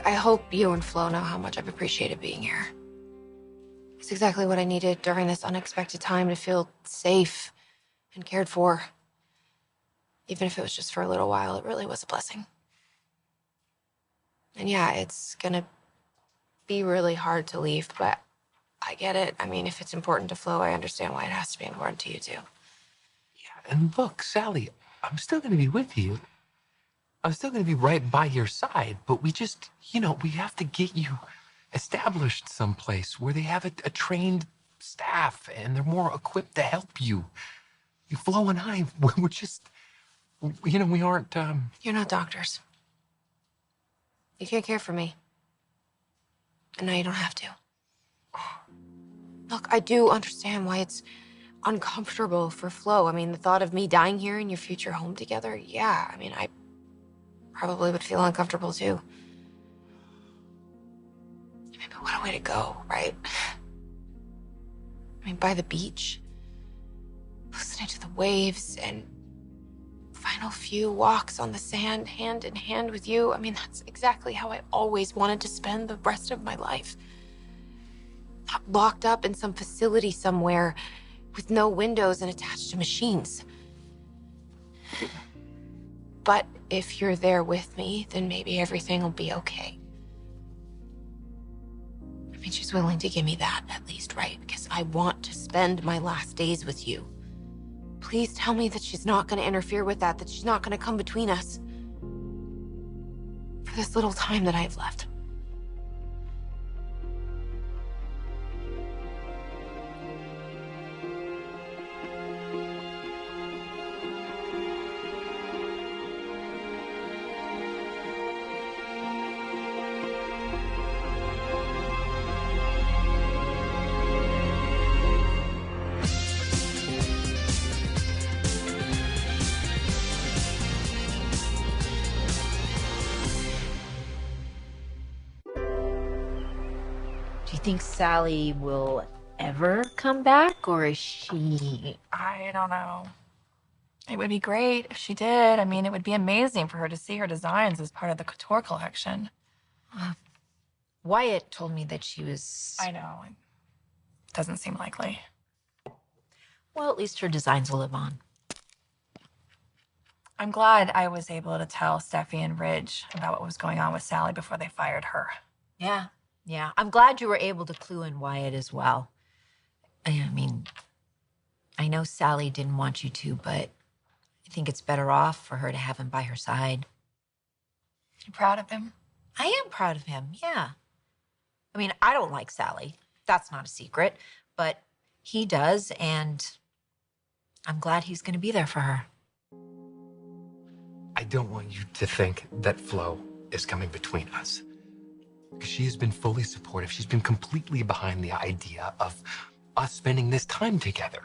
I hope you and Flo know how much I've appreciated being here. It's exactly what I needed during this unexpected time to feel safe and cared for. Even if it was just for a little while, it really was a blessing. And yeah, it's gonna be really hard to leave, but I get it. I mean, if it's important to Flo, I understand why it has to be important to you too. Yeah, and look, Sally, I'm still gonna be with you. I'm still gonna be right by your side, but we just, we have to get you established someplace where they have a trained staff and they're more equipped to help you. Flo and I, we're just, we aren't, You're not doctors. You can't care for me. And now you don't have to. Look, I do understand why it's uncomfortable for Flo. I mean, the thought of me dying here in your future home together, yeah. I mean, I probably would feel uncomfortable too. I mean, but what a way to go, right? I mean, by the beach, listening to the waves and final few walks on the sand, hand in hand with you. I mean, that's exactly how I always wanted to spend the rest of my life. Not locked up in some facility somewhere with no windows and attached to machines. But if you're there with me, then maybe everything will be okay. I mean, she's willing to give me that at least, right? Because I want to spend my last days with you. Please tell me that she's not going to interfere with that she's not going to come between us for this little time that I have left. Do you think Sally will ever come back, or is she... I don't know. It would be great if she did. I mean, it would be amazing for her to see her designs as part of the couture collection. Wyatt told me that she was... I know. It doesn't seem likely. Well, at least her designs will live on. I'm glad I was able to tell Steffi and Ridge about what was going on with Sally before they fired her. Yeah. I'm glad you were able to clue in Wyatt as well. I mean, I know Sally didn't want you to, but I think it's better off for her to have him by her side. You proud of him? I am proud of him, yeah. I mean, I don't like Sally. That's not a secret. But he does, and I'm glad he's going to be there for her. I don't want you to think that Flo is coming between us. Because she has been fully supportive. She's been completely behind the idea of us spending this time together.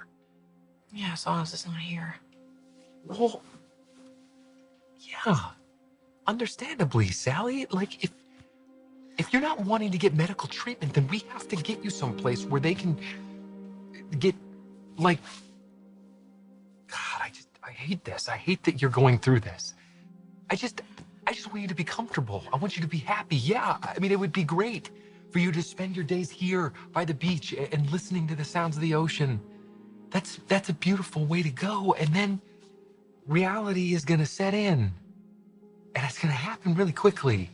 Yeah, as long as it's not here. Well, yeah. Understandably, Sally, like, if you're not wanting to get medical treatment, then we have to get you someplace where they can get, like... God, I hate this. I hate that you're going through this. I just want you to be comfortable. I want you to be happy. Yeah, I mean, it would be great for you to spend your days here by the beach and listening to the sounds of the ocean. That's a beautiful way to go. And then reality is gonna set in. And it's gonna happen really quickly.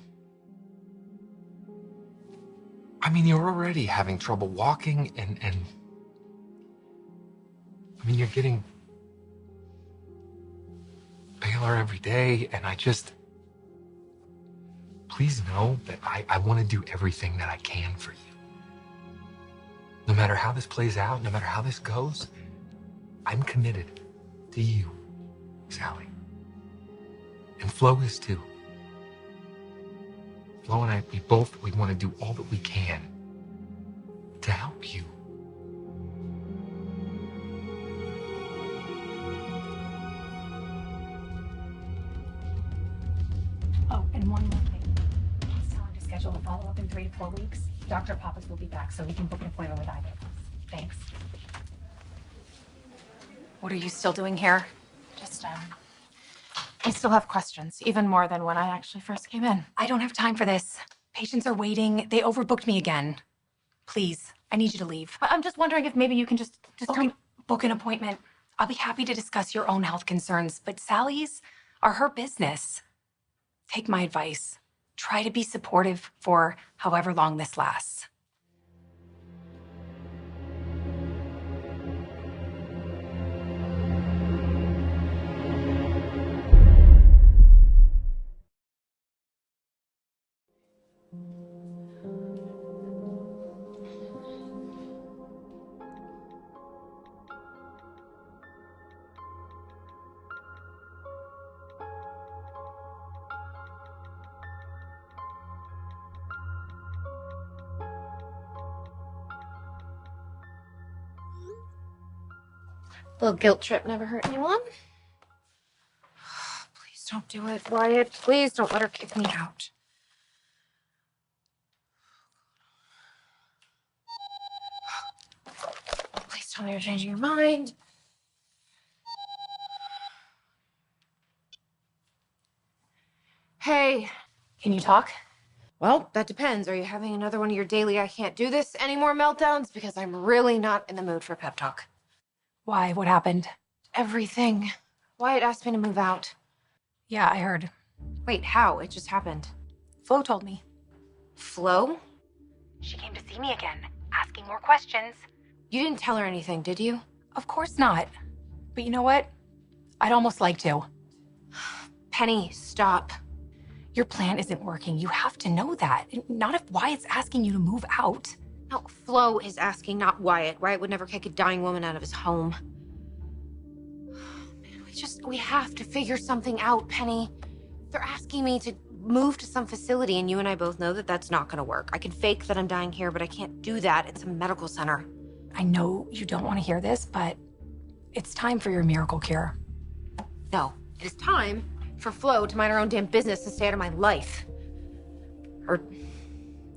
I mean, you're already having trouble walking and I mean, you're getting paler every day, and please know that I want to do everything that I can for you. No matter how this plays out, no matter how this goes, I'm committed to you, Sally. And Flo is too. Flo and I, we want to do all that we can to help you. Oh, and one more thing. He's telling to schedule a follow-up in 3 to 4 weeks. Dr. Pappas will be back, so we can book an appointment with either of us. Thanks. What are you still doing here? Just, I still have questions, even more than when I actually first came in. I don't have time for this. Patients are waiting. They overbooked me again. Please, I need you to leave. I'm just wondering if maybe you can just book an appointment. I'll be happy to discuss your own health concerns, but Sally's are her business. Take my advice. Try to be supportive for however long this lasts. A little guilt trip never hurt anyone. Please don't do it, Wyatt. Please don't let her kick me out. Please tell me you're changing your mind. Hey. Can you talk? Well, that depends. Are you having another one of your daily I can't do this anymore meltdowns? Because I'm really not in the mood for pep talk. Why? What happened? Everything. Wyatt asked me to move out. Yeah, I heard. Wait, how? It just happened. Flo told me. Flo? She came to see me again, asking more questions. You didn't tell her anything, did you? Of course not. But you know what? I'd almost like to. Penny, stop. Your plan isn't working. You have to know that. Not if Wyatt's asking you to move out. No, Flo is asking, not Wyatt. Wyatt would never kick a dying woman out of his home. Man, we have to figure something out, Penny. They're asking me to move to some facility, and you and I both know that that's not gonna work. I can fake that I'm dying here, but I can't do that. It's a medical center. I know you don't want to hear this, but it's time for your miracle cure. No, it is time for Flo to mind her own damn business and stay out of my life. Or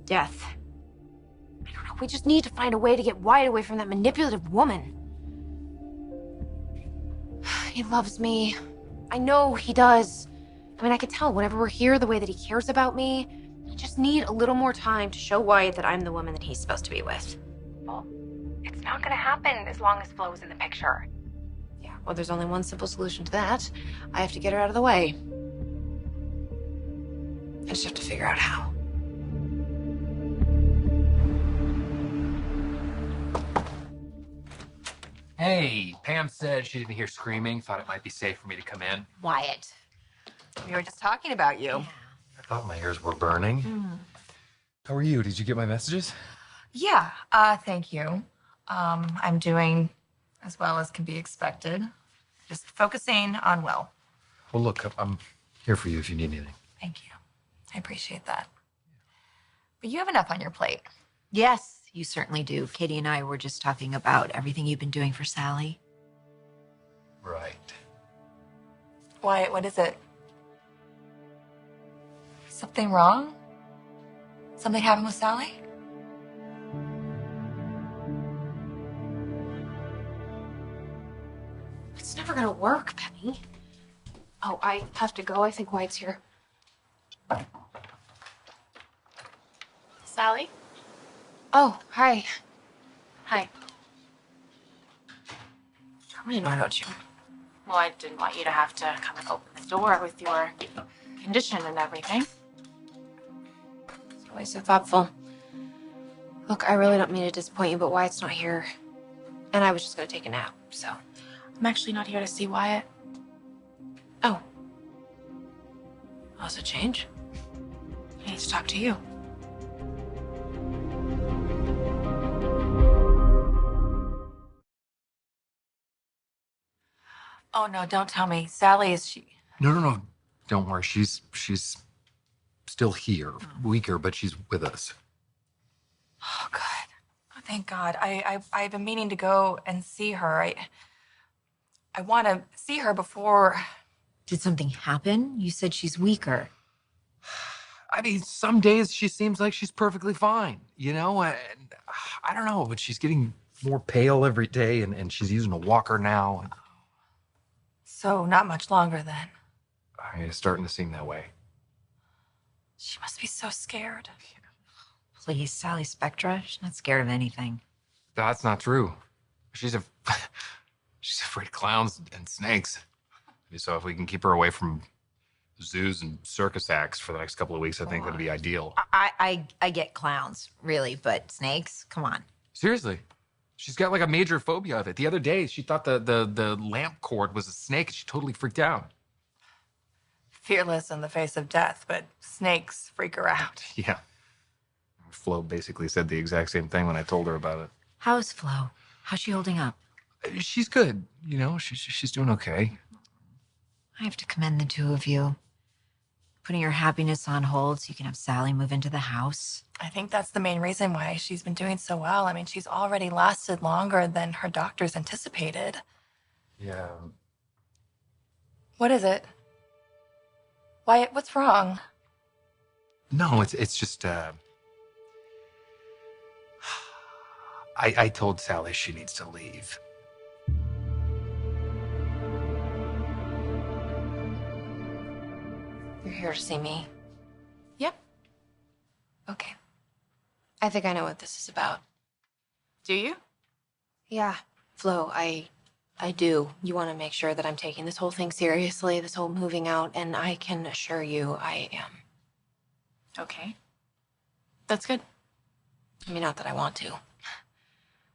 death. I don't know. We just need to find a way to get Wyatt away from that manipulative woman. He loves me. I know he does. I mean, I could tell whenever we're here the way that he cares about me. I just need a little more time to show Wyatt that I'm the woman that he's supposed to be with. Well, it's not gonna happen as long as Flo's in the picture. Yeah, well, there's only one simple solution to that. I have to get her out of the way. I just have to figure out how. Hey, Pam said she didn't hear screaming, thought it might be safe for me to come in. Wyatt. We were just talking about you. I thought my ears were burning. How are you? Did you get my messages? Yeah, thank you. I'm doing as well as can be expected. Just focusing on Will. Well, look, I'm here for you if you need anything. Thank you. I appreciate that. But you have enough on your plate. Yes, you certainly do. Katie and I were just talking about everything you've been doing for Sally. Right. Wyatt, what is it? Something wrong? Something happened with Sally? It's never gonna work, Penny. Oh, I have to go. I think Wyatt's here. Sally? Oh, hi. Hi. Come in, why don't you? Well, I didn't want you to have to come and open the door with your condition and everything. It's always so thoughtful. Look, I really don't mean to disappoint you, but Wyatt's not here. And I was just gonna take a nap, so. I'm actually not here to see Wyatt. Oh. That's a change. I need to talk to you. Oh, no, don't tell me. Sally, is she? No. Don't worry. She's still here, weaker, but she's with us. Oh, good. Oh, thank God. I've been meaning to go and see her. I want to see her before. Did something happen? You said she's weaker. I mean, some days she seems like she's perfectly fine, you know? And I don't know, but she's getting more pale every day, and she's using a walker now. And So not much longer then. it's starting to seem that way. She must be so scared. Please, Sally Spectra. She's not scared of anything. That's not true. She's a she's afraid of clowns and snakes. So if we can keep her away from zoos and circus acts for the next couple of weeks, I think that'd be ideal. I get clowns, really, but snakes? Come on. Seriously. She's got like a major phobia of it. The other day, she thought the lamp cord was a snake, and she totally freaked out. Fearless in the face of death, but snakes freak her out. Yeah. Flo basically said the exact same thing when I told her about it. How's Flo? How's she holding up? She's good, you know. She's doing okay. I have to commend the two of you. Putting your happiness on hold so you can have Sally move into the house. I think that's the main reason why she's been doing so well. I mean, she's already lasted longer than her doctors anticipated. Yeah. What is it? Wyatt, what's wrong? No, it's just I told Sally she needs to leave. You're here to see me. Yep. Okay. I think I know what this is about. Do you? Yeah, Flo, I do. You want to make sure that I'm taking this whole thing seriously, this whole moving out, and I can assure you I am. Okay. That's good. I mean, not that I want to.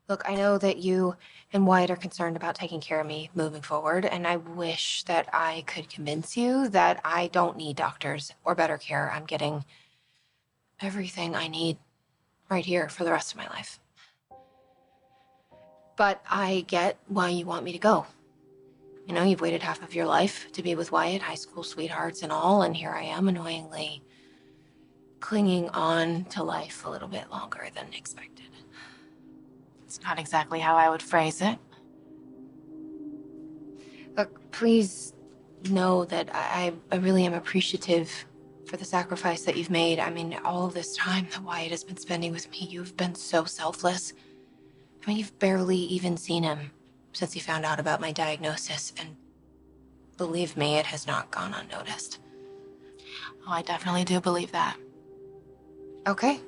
Look, I know that you and Wyatt are concerned about taking care of me moving forward, and I wish that I could convince you that I don't need doctors or better care. I'm getting everything I need right here for the rest of my life. But I get why you want me to go. You know, you've waited half of your life to be with Wyatt, high school sweethearts and all, and here I am annoyingly clinging on to life a little bit longer than expected. It's not exactly how I would phrase it. Look, please know that I really am appreciative for the sacrifice that you've made. I mean, all of this time that Wyatt has been spending with me, you've been so selfless. I mean, you've barely even seen him since he found out about my diagnosis, and believe me, it has not gone unnoticed. Oh, I definitely do believe that. Okay.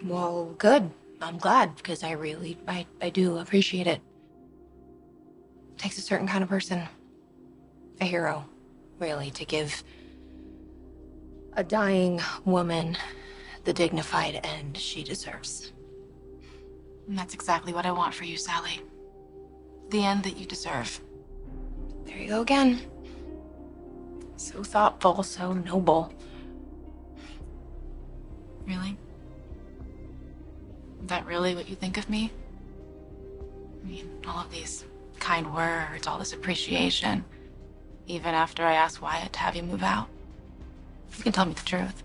Well, good. I'm glad, because I do appreciate it. It takes a certain kind of person, a hero, really, to give a dying woman the dignified end she deserves. And that's exactly what I want for you, Sally. The end that you deserve. There you go again. So thoughtful, so noble. Really? Is that really what you think of me? I mean, all of these kind words, all this appreciation. Even after I asked Wyatt to have you move out. You can tell me the truth.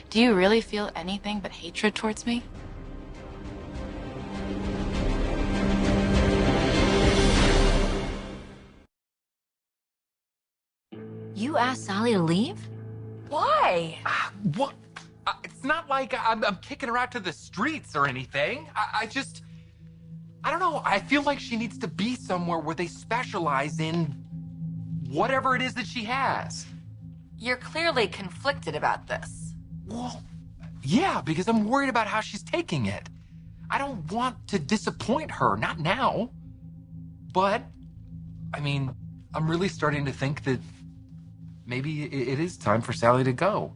Do you really feel anything but hatred towards me? You asked Sally to leave? Why? What? It's not like I'm kicking her out to the streets or anything. I don't know. I feel like she needs to be somewhere where they specialize in whatever it is that she has. You're clearly conflicted about this. Well, yeah, because I'm worried about how she's taking it. I don't want to disappoint her, not now. But, I mean, I'm really starting to think that maybe it is time for Sally to go.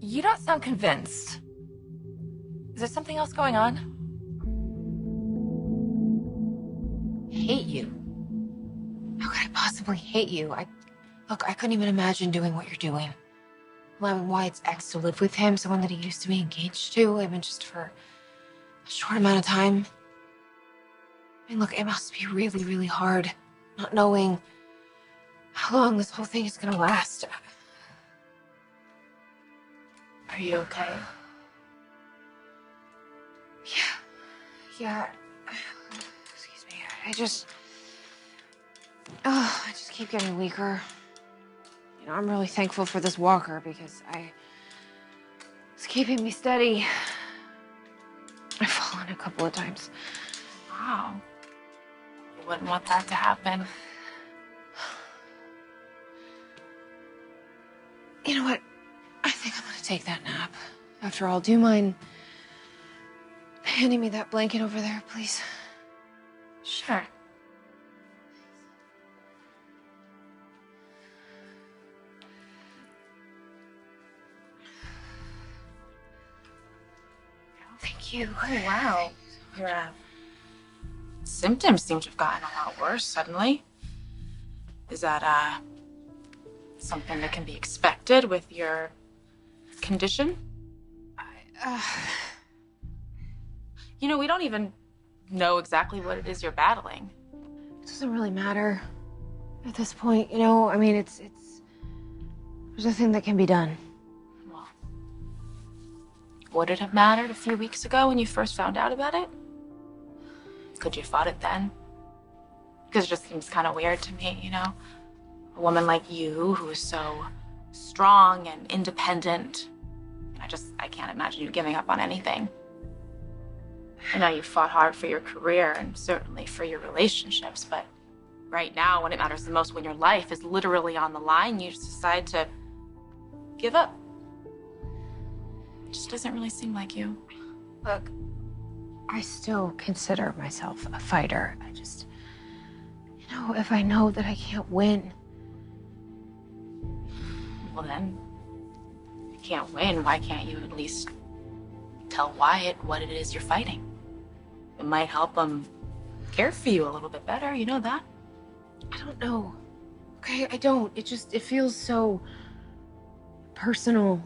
You don't sound convinced. Is there something else going on? Hate you. How could I possibly hate you? Look, I couldn't even imagine doing what you're doing. Allowing Wyatt's ex to live with him, someone that he used to be engaged to, even just for a short amount of time. I mean, look, it must be really, really hard not knowing how long this whole thing is gonna last. Are you okay? Yeah. Excuse me. I just keep getting weaker. You know, I'm really thankful for this walker because it's keeping me steady. I've fallen a couple of times. Wow. You wouldn't want that to happen. You know what? I think I'm gonna take that nap. After all, do you mind handing me that blanket over there, please? Sure. Thank you. Oh, wow. Your symptoms seem to have gotten a lot worse suddenly. Is that something that can be expected with your condition? You know, we don't even know exactly what it is you're battling. It doesn't really matter at this point, you know? I mean, it's there's nothing that can be done. Well, would it have mattered a few weeks ago when you first found out about it? Could you have fought it then? Because it just seems kind of weird to me, you know? A woman like you who is so strong and independent. I can't imagine you giving up on anything. I know you fought hard for your career and certainly for your relationships, but right now, when it matters the most, when your life is literally on the line, you just decide to give up. It just doesn't really seem like you. Look, I still consider myself a fighter. You know, if I know that I can't win. Well then, if you can't win, why can't you at least tell Wyatt what it is you're fighting? It might help him care for you a little bit better, you know that? I don't know. Okay, I don't. It feels so personal.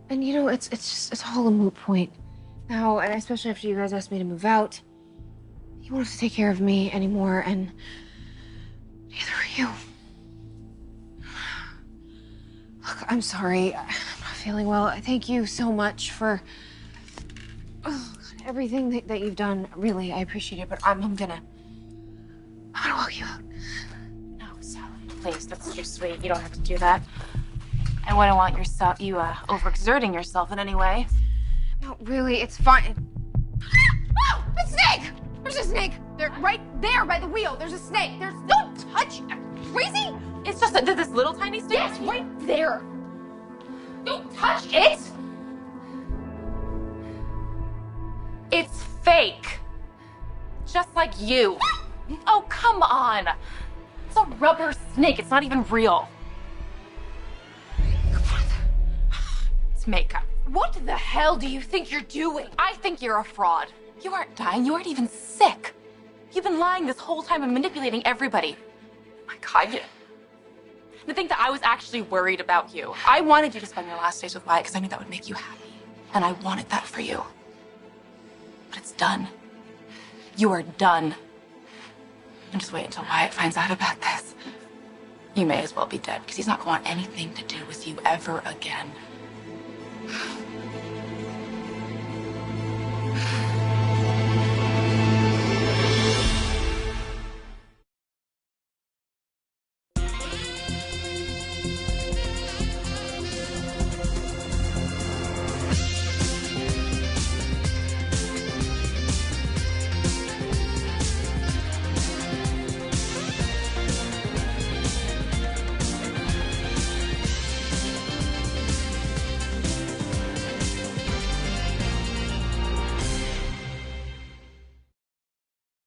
And you know, it's all a moot point now, and especially after you guys asked me to move out. You won't have to take care of me anymore, and neither are you. Look, I'm sorry. I'm not feeling well. Thank you so much for everything that you've done. Really, I appreciate it, but I'm gonna walk you out. No, Sally, please, that's too sweet. You don't have to do that. I wouldn't want you overexerting yourself in any way. No, really, it's fine. Oh, a snake! There's a snake. They're right there by the wheel. There's a snake. Don't touch. Crazy? It's just this little tiny snake? Yes, right there. Don't touch it. It's fake. Just like you. Oh, come on. It's a rubber snake. It's not even real. It's makeup. What the hell do you think you're doing? I think you're a fraud. You aren't dying. You aren't even sick. You've been lying this whole time and manipulating everybody. My God, to think that I was actually worried about you. I wanted you to spend your last days with Wyatt because I knew that would make you happy. And I wanted that for you. But it's done. You are done. And just wait until Wyatt finds out about this. You may as well be dead because he's not going to want anything to do with you ever again.